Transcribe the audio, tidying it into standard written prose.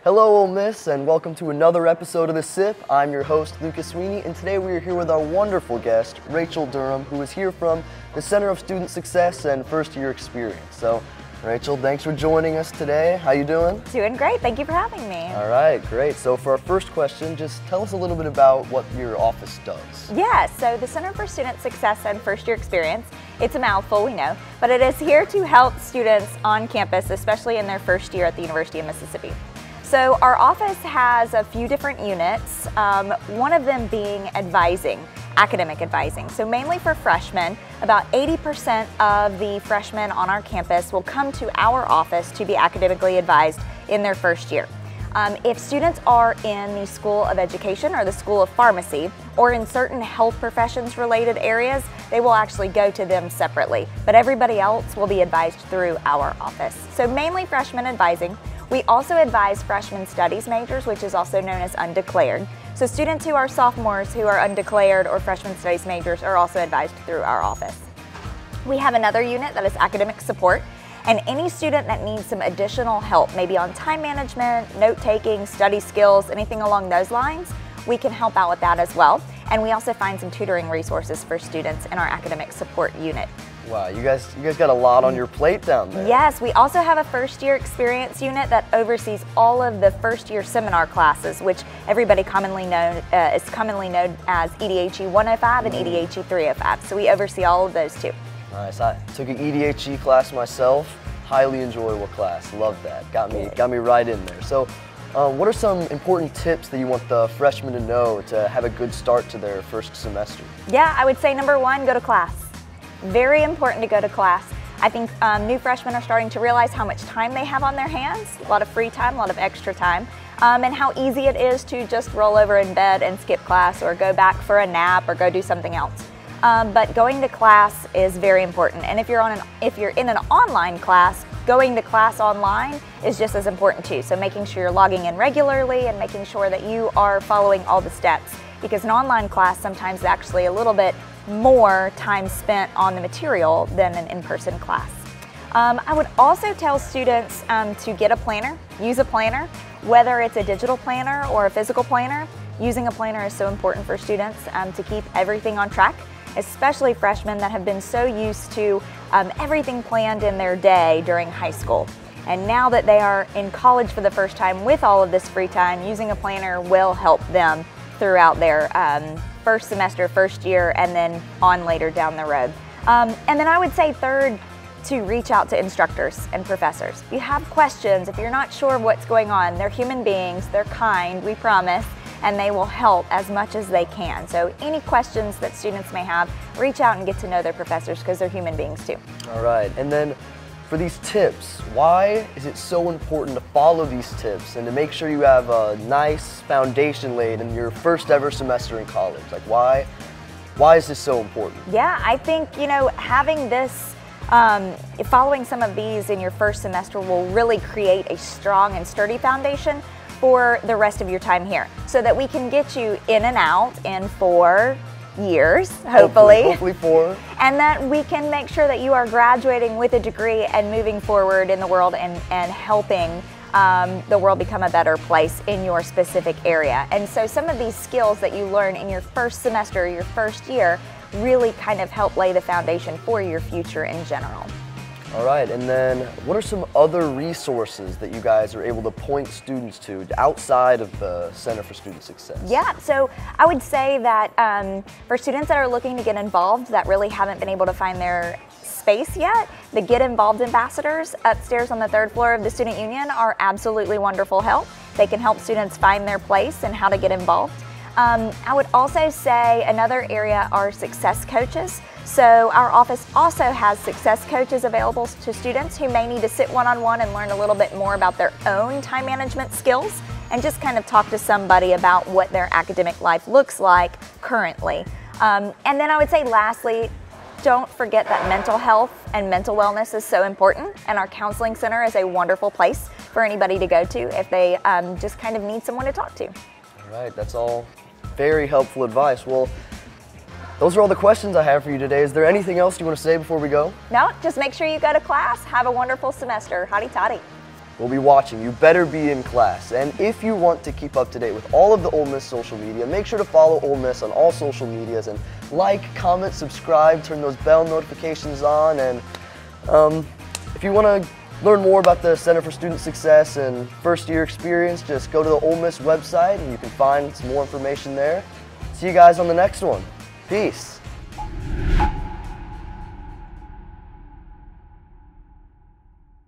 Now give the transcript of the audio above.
Hello, Ole Miss, and welcome to another episode of The Sip. I'm your host, Lucas Sweeny, and today we are here with our wonderful guest, Rachel Durham, who is here from the Center of Student Success and First Year Experience. So, Rachel, thanks for joining us today. How you doing? Doing great. Thank you for having me. All right, great. So for our first question, just tell us a little bit about what your office does. Yeah, so the Center for Student Success and First Year Experience, it's a mouthful, we know, but it is here to help students on campus, especially in their first year at the University of Mississippi. So our office has a few different units, one of them being advising, academic advising. So mainly for freshmen, about 80% of the freshmen on our campus will come to our office to be academically advised in their first year. If students are in the School of Education or the School of Pharmacy or in certain health professions related areas, they will actually go to them separately, but everybody else will be advised through our office. So mainly freshman advising. We also advise freshman studies majors, which is also known as undeclared. So students who are sophomores who are undeclared or freshman studies majors are also advised through our office. We have another unit that is academic support, and any student that needs some additional help, maybe on time management, note-taking, study skills, anything along those lines, we can help out with that as well. And we also find some tutoring resources for students in our academic support unit. Wow, you guys got a lot on your plate down there. Yes, we also have a first year experience unit that oversees all of the first year seminar classes, which everybody is commonly known as EDHE 105 and EDHE 305. So we oversee all of those too. Nice. I took an EDHE class myself. Highly enjoyable class. Love that. Got me right in there. So, what are some important tips that you want the freshmen to know to have a good start to their first semester? Yeah, I would say number one, go to class. Very important to go to class. I think new freshmen are starting to realize how much time they have on their hands, a lot of free time, a lot of extra time, and how easy it is to just roll over in bed and skip class or go back for a nap or go do something else. But going to class is very important, and if you're in an online class, going to class online is just as important too. So making sure you're logging in regularly and making sure that you are following all the steps, because an online class sometimes is actually a little bit more time spent on the material than an in-person class. I would also tell students to get a planner, use a planner, whether it's a digital planner or a physical planner. Using a planner is so important for students to keep everything on track, especially freshmen that have been so used to everything planned in their day during high school. And now that they are in college for the first time with all of this free time, using a planner will help them throughout their first semester, first year, and then on later down the road. And then I would say third, to reach out to instructors and professors. If you have questions, if you're not sure of what's going on, they're human beings, they're kind, we promise, and they will help as much as they can. So any questions that students may have, reach out and get to know their professors, because they're human beings too. All right, and then for these tips, why is it so important to follow these tips and to make sure you have a nice foundation laid in your first ever semester in college? Like why is this so important? Yeah, I think, having this, following some of these in your first semester will really create a strong and sturdy foundation for the rest of your time here, so that we can get you in and out in 4 years, hopefully 4. And that we can make sure that you are graduating with a degree and moving forward in the world and helping the world become a better place in your specific area. And so some of these skills that you learn in your first semester, your first year, really kind of help lay the foundation for your future in general. All right, and then what are some other resources that you guys are able to point students to outside of the Center for Student Success? Yeah, so I would say that for students that are looking to get involved that really haven't been able to find their space yet, the Get Involved ambassadors upstairs on the 3rd floor of the Student Union are absolutely wonderful help. They can help students find their place and how to get involved. I would also say another area are success coaches. So our office also has success coaches available to students who may need to sit one-on-one and learn a little bit more about their own time management skills and just kind of talk to somebody about what their academic life looks like currently. And then I would say lastly, don't forget that mental health and mental wellness is so important, and our counseling center is a wonderful place for anybody to go to if they just kind of need someone to talk to. All right, that's all very helpful advice. Well, those are all the questions I have for you today. Is there anything else you want to say before we go? No, just make sure you go to class. Have a wonderful semester. Hotty toddy. We'll be watching. You better be in class. And if you want to keep up to date with all of the Ole Miss social media, make sure to follow Ole Miss on all social medias and like, comment, subscribe, turn those bell notifications on. And if you want to learn more about the Center for Student Success and first year experience, just go to the Ole Miss website and you can find some more information there. See you guys on the next one. Peace.